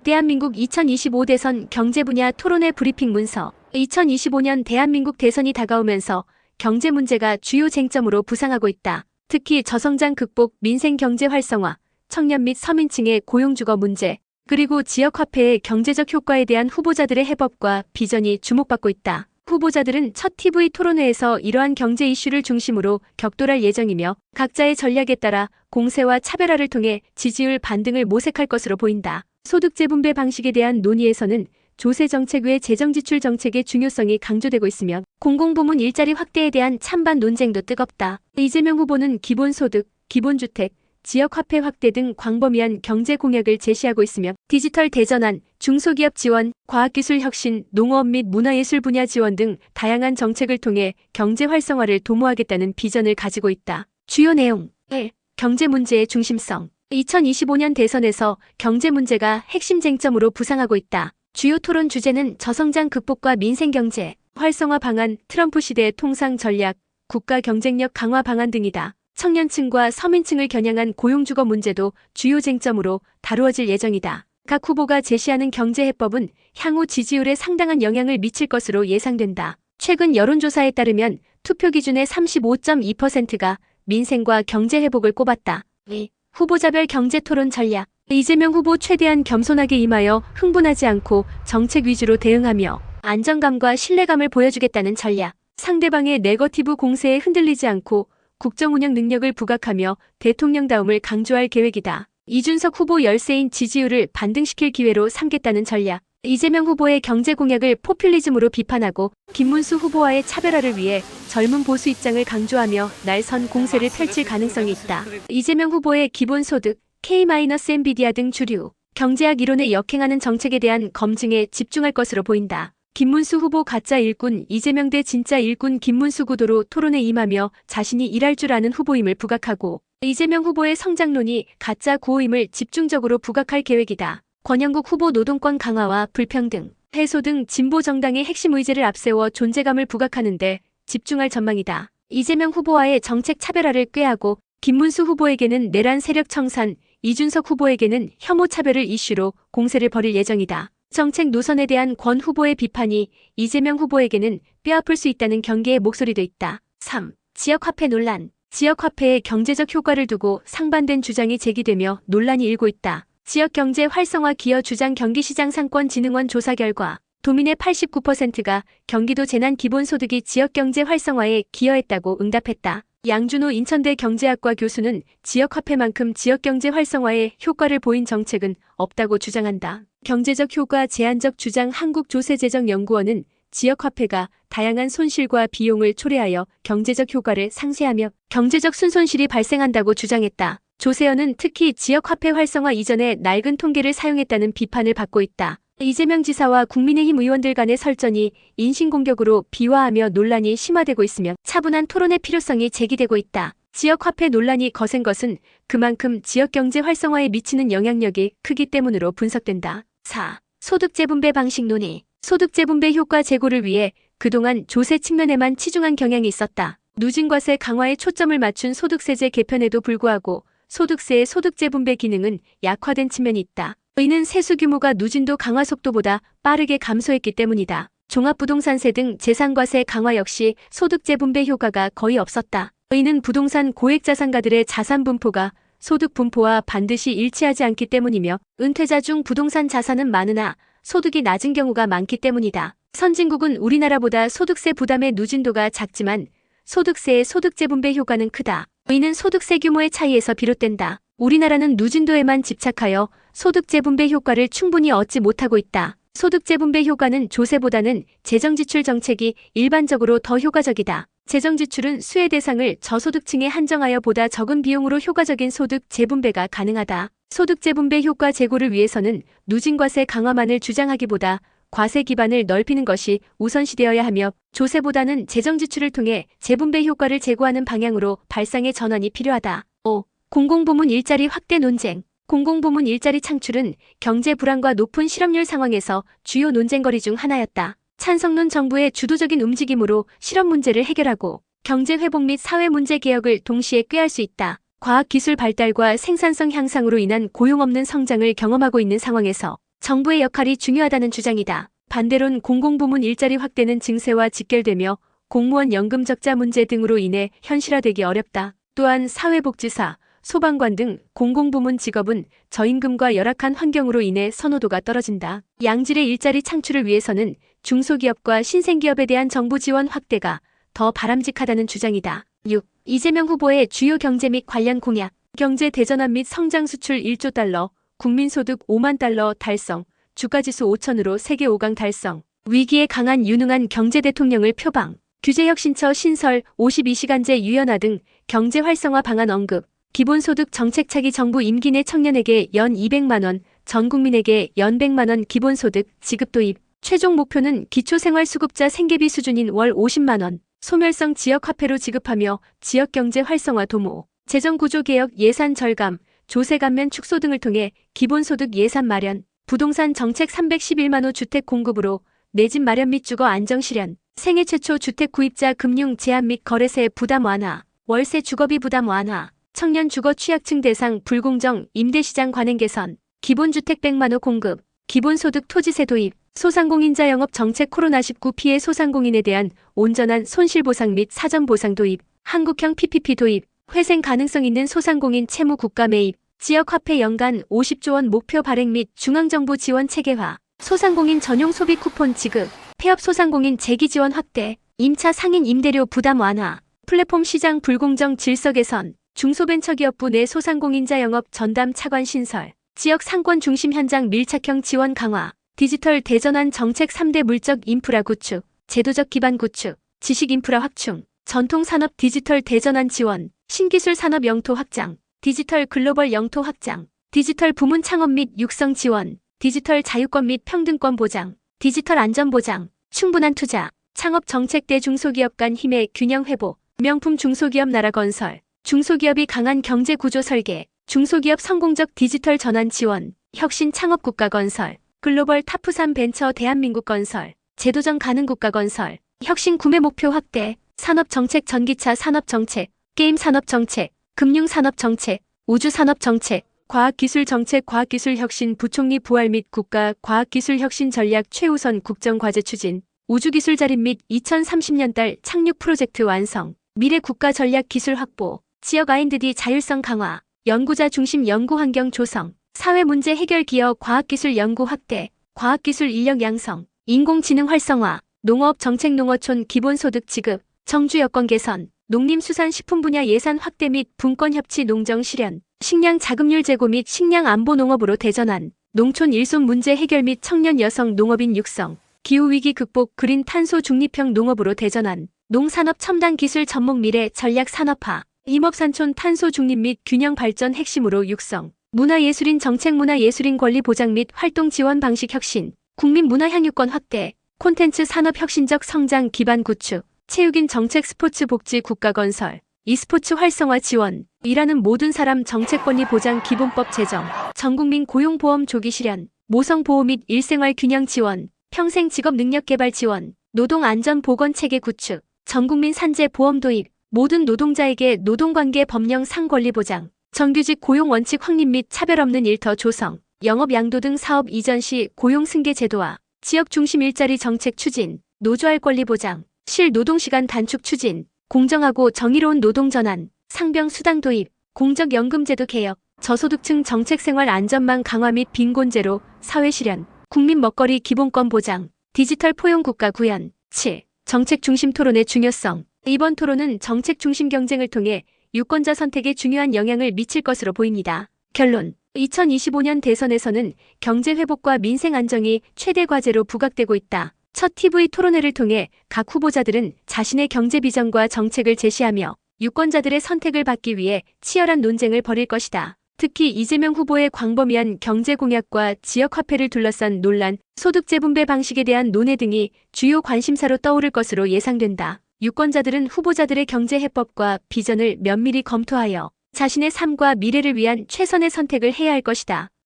대한민국 2025 대선 경제 분야 토론회 브리핑 문서. 2025년 대한민국 대선이 다가오면서 경제 문제가 주요 쟁점으로 부상하고 있다. 특히 저성장 극복, 민생 경제 활성화, 청년 및 서민층의 고용주거 문제, 그리고 지역화폐의 경제적 효과에 대한 후보자들의 해법과 비전이 주목받고 있다. 후보자들은 첫 TV 토론회에서 이러한 경제 이슈를 중심으로 격돌할 예정이며 각자의 전략에 따라 공세와 차별화를 통해 지지율 반등을 모색할 것으로 보인다. 소득 재분배 방식에 대한 논의에서는 조세 정책 외 재정 지출 정책의 중요성이 강조되고 있으며 공공부문 일자리 확대에 대한 찬반 논쟁도 뜨겁다. 이재명 후보는 기본소득, 기본주택, 지역화폐 확대 등 광범위한 경제 공약을 제시하고 있으며 디지털 대전환, 중소기업 지원, 과학기술 혁신, 농업 및 문화예술 분야 지원 등 다양한 정책을 통해 경제 활성화를 도모하겠다는 비전을 가지고 있다. 주요 내용 1. 경제 문제의 중심성. 2025년 대선에서 경제 문제가 핵심 쟁점으로 부상하고 있다. 주요 토론 주제는 저성장 극복과 민생 경제, 활성화 방안, 트럼프 시대 통상 전략, 국가 경쟁력 강화 방안 등이다. 청년층과 서민층을 겨냥한 고용주거 문제도 주요 쟁점으로 다루어질 예정이다. 각 후보가 제시하는 경제 해법은 향후 지지율에 상당한 영향을 미칠 것으로 예상된다. 최근 여론조사에 따르면 투표 기준의 35.2%가 민생과 경제 회복을 꼽았다. 2. 후보자별 경제 토론 전략. 이재명 후보 최대한 겸손하게 임하여 흥분하지 않고 정책 위주로 대응하며 안정감과 신뢰감을 보여주겠다는 전략. 상대방의 네거티브 공세에 흔들리지 않고 국정운영 능력을 부각하며 대통령다움을 강조할 계획이다. 이준석 후보 열세인 지지율을 반등시킬 기회로 삼겠다는 전략. 이재명 후보의 경제 공약을 포퓰리즘으로 비판하고 김문수 후보와의 차별화를 위해 젊은 보수 입장을 강조하며 날선 공세를 펼칠 가능성이 있다. 이재명 후보의 기본소득, K-엔비디아 등 주류 경제학 이론에 역행하는 정책에 대한 검증에 집중할 것으로 보인다. 김문수 후보 가짜 일꾼, 이재명 대 진짜 일꾼 김문수 구도로 토론에 임하며 자신이 일할 줄 아는 후보임을 부각하고 이재명 후보의 성장론이 가짜 구호임을 집중적으로 부각할 계획이다. 권영국 후보 노동권 강화와 불평등, 해소 등 진보 정당의 핵심 의제를 앞세워 존재감을 부각하는 데 집중할 전망이다. 이재명 후보와의 정책 차별화를 꾀하고 김문수 후보에게는 내란 세력 청산, 이준석 후보에게는 혐오 차별을 이슈로 공세를 벌일 예정이다. 정책 노선에 대한 권 후보의 비판이 이재명 후보에게는 뼈아플 수 있다는 경계의 목소리도 있다. 3. 지역화폐 논란. 지역화폐의 경제적 효과를 두고 상반된 주장이 제기되며 논란이 일고 있다. 지역경제 활성화 기여 주장 경기시장상권진흥원 조사 결과 도민의 89%가 경기도 재난기본소득이 지역경제 활성화에 기여했다고 응답했다. 양준호 인천대 경제학과 교수는 지역화폐만큼 지역경제 활성화에 효과를 보인 정책은 없다고 주장한다. 경제적 효과 제한적 주장 한국조세재정연구원은 지역화폐가 다양한 손실과 비용을 초래하여 경제적 효과를 상쇄하며 경제적 순손실이 발생한다고 주장했다. 조세현은 특히 지역화폐 활성화 이전에 낡은 통계를 사용했다는 비판을 받고 있다. 이재명 지사와 국민의힘 의원들 간의 설전이 인신공격으로 비화하며 논란이 심화되고 있으며 차분한 토론의 필요성이 제기되고 있다. 지역화폐 논란이 거센 것은 그만큼 지역경제 활성화에 미치는 영향력이 크기 때문으로 분석된다. 4. 소득 재분배 방식 논의. 소득 재분배 효과 제고를 위해 그동안 조세 측면에만 치중한 경향이 있었다. 누진과세 강화에 초점을 맞춘 소득세제 개편에도 불구하고 소득세의 소득 재분배 기능은 약화된 측면이 있다. 이는 세수 규모가 누진도 강화 속도보다 빠르게 감소했기 때문이다. 종합부동산세 등 재산과세 강화 역시 소득 재분배 효과가 거의 없었다. 이는 부동산 고액자산가들의 자산 분포가 소득 분포와 반드시 일치하지 않기 때문이며 은퇴자 중 부동산 자산은 많으나 소득이 낮은 경우가 많기 때문이다. 선진국은 우리나라보다 소득세 부담의 누진도가 작지만 소득세의 소득 재분배 효과는 크다. 이는 소득세 규모의 차이에서 비롯된다. 우리나라는 누진도에만 집착하여 소득 재분배 효과를 충분히 얻지 못하고 있다. 소득 재분배 효과는 조세보다는 재정지출 정책이 일반적으로 더 효과적이다. 재정지출은 수혜 대상을 저소득층에 한정하여 보다 적은 비용으로 효과적인 소득 재분배가 가능하다. 소득 재분배 효과 제고를 위해서는 누진과세 강화만을 주장하기보다 과세 기반을 넓히는 것이 우선시되어야 하며 조세보다는 재정지출을 통해 재분배 효과를 제고하는 방향으로 발상의 전환이 필요하다. 5. 공공부문 일자리 확대 논쟁. 공공부문 일자리 창출은 경제 불안과 높은 실업률 상황에서 주요 논쟁거리 중 하나였다. 찬성론 정부의 주도적인 움직임으로 실업 문제를 해결하고 경제 회복 및 사회 문제 개혁을 동시에 꾀할 수 있다. 과학기술 발달과 생산성 향상으로 인한 고용 없는 성장을 경험하고 있는 상황에서 정부의 역할이 중요하다는 주장이다. 반대론 공공부문 일자리 확대는 증세와 직결되며 공무원 연금 적자 문제 등으로 인해 현실화되기 어렵다. 또한 사회복지사, 소방관 등 공공부문 직업은 저임금과 열악한 환경으로 인해 선호도가 떨어진다. 양질의 일자리 창출을 위해서는 중소기업과 신생기업에 대한 정부 지원 확대가 더 바람직하다는 주장이다. 6. 이재명 후보의 주요 경제 및 관련 공약. 경제 대전환 및 성장 수출 1조 달러, 국민소득 5만 달러 달성, 주가지수 5천으로 세계 5강 달성, 위기에 강한 유능한 경제 대통령을 표방, 규제혁신처 신설, 52시간제 유연화 등 경제 활성화 방안 언급, 기본소득 정책 차기 정부 임기 내 청년에게 연 200만 원, 전 국민에게 연 100만 원 기본소득 지급 도입, 최종 목표는 기초생활수급자 생계비 수준인 월 50만 원, 소멸성 지역화폐로 지급하며 지역경제 활성화 도모, 재정구조개혁 예산 절감, 조세 감면 축소 등을 통해 기본소득 예산 마련, 부동산 정책 311만 호 주택 공급으로 내 집 마련 및 주거 안정 실현, 생애 최초 주택 구입자 금융 제한 및 거래세 부담 완화, 월세 주거비 부담 완화, 청년 주거 취약층 대상 불공정 임대시장 관행 개선, 기본주택 100만 호 공급, 기본소득 토지세 도입, 소상공인자 영업 정책 코로나19 피해 소상공인에 대한 온전한 손실보상 및 사전보상 도입, 한국형 PPP 도입, 회생 가능성 있는 소상공인 채무 국가 매입, 지역화폐 연간 50조 원 목표 발행 및 중앙정부 지원 체계화, 소상공인 전용 소비 쿠폰 지급, 폐업 소상공인 재기 지원 확대, 임차 상인 임대료 부담 완화, 플랫폼 시장 불공정 질서 개선, 중소벤처기업부 내 소상공인자 영업 전담 차관 신설, 지역 상권 중심 현장 밀착형 지원 강화, 디지털 대전환 정책 3대 물적 인프라 구축, 제도적 기반 구축, 지식 인프라 확충, 전통산업 디지털 대전환 지원, 신기술 산업 영토 확장, 디지털 글로벌 영토 확장, 디지털 부문 창업 및 육성 지원, 디지털 자유권 및 평등권 보장, 디지털 안전 보장, 충분한 투자, 창업 정책 대 중소기업 간 힘의 균형 회복, 명품 중소기업 나라 건설, 중소기업이 강한 경제 구조 설계, 중소기업 성공적 디지털 전환 지원, 혁신 창업 국가 건설, 글로벌 탑3 벤처 대한민국 건설, 제도정 가능 국가 건설, 혁신 구매 목표 확대, 산업 정책 전기차 산업 정책, 게임 산업 정책, 금융 산업 정책, 우주 산업 정책, 과학기술 정책 과학기술 혁신 부총리 부활 및 국가 과학기술 혁신 전략 최우선 국정과제 추진, 우주기술 자립 및 2030년 달 착륙 프로젝트 완성, 미래 국가 전략 기술 확보, 지역 R&D 자율성 강화, 연구자 중심 연구 환경 조성, 사회 문제 해결 기여 과학기술 연구 확대, 과학기술 인력 양성, 인공지능 활성화, 농업 정책 농어촌 기본소득 지급, 청주 여건 개선, 농림수산식품 분야 예산 확대 및 분권 협치 농정 실현, 식량 자급률 제고 및 식량 안보 농업으로 대전환, 농촌 일손 문제 해결 및 청년 여성 농업인 육성, 기후위기 극복 그린 탄소 중립형 농업으로 대전환, 농산업 첨단 기술 접목 미래 전략 산업화, 임업산촌 탄소 중립 및 균형 발전 핵심으로 육성, 문화예술인 정책 문화예술인 권리 보장 및 활동 지원 방식 혁신, 국민 문화 향유권 확대, 콘텐츠 산업 혁신적 성장 기반 구축, 체육인 정책 스포츠 복지 국가 건설, e스포츠 활성화 지원, 일하는 모든 사람 정책 권리 보장 기본법 제정, 전국민 고용보험 조기 실현, 모성보호 및 일생활 균형 지원, 평생 직업 능력 개발 지원, 노동안전보건체계 구축, 전국민 산재 보험 도입, 모든 노동자에게 노동관계 법령 상권리 보장, 정규직 고용 원칙 확립 및 차별 없는 일터 조성, 영업 양도 등 사업 이전 시 고용 승계 제도화, 지역 중심 일자리 정책 추진, 노조할 권리 보장, 실 노동시간 단축 추진, 공정하고 정의로운 노동 전환, 상병 수당 도입, 공적연금제도 개혁, 저소득층 정책생활 안전망 강화 및 빈곤제로 사회 실현, 국민 먹거리 기본권 보장, 디지털 포용 국가 구현. 7. 정책 중심 토론의 중요성. 이번 토론은 정책 중심 경쟁을 통해 유권자 선택에 중요한 영향을 미칠 것으로 보입니다. 결론. 2025년 대선에서는 경제 회복과 민생 안정이 최대 과제로 부각되고 있다. 첫 TV 토론회를 통해 각 후보자들은 자신의 경제 비전과 정책을 제시하며 유권자들의 선택을 받기 위해 치열한 논쟁을 벌일 것이다. 특히 이재명 후보의 광범위한 경제 공약과 지역 화폐를 둘러싼 논란, 소득 재분배 방식에 대한 논의 등이 주요 관심사로 떠오를 것으로 예상된다. 유권자들은 후보자들의 경제 해법과 비전을 면밀히 검토하여 자신의 삶과 미래를 위한 최선의 선택을 해야 할 것이다.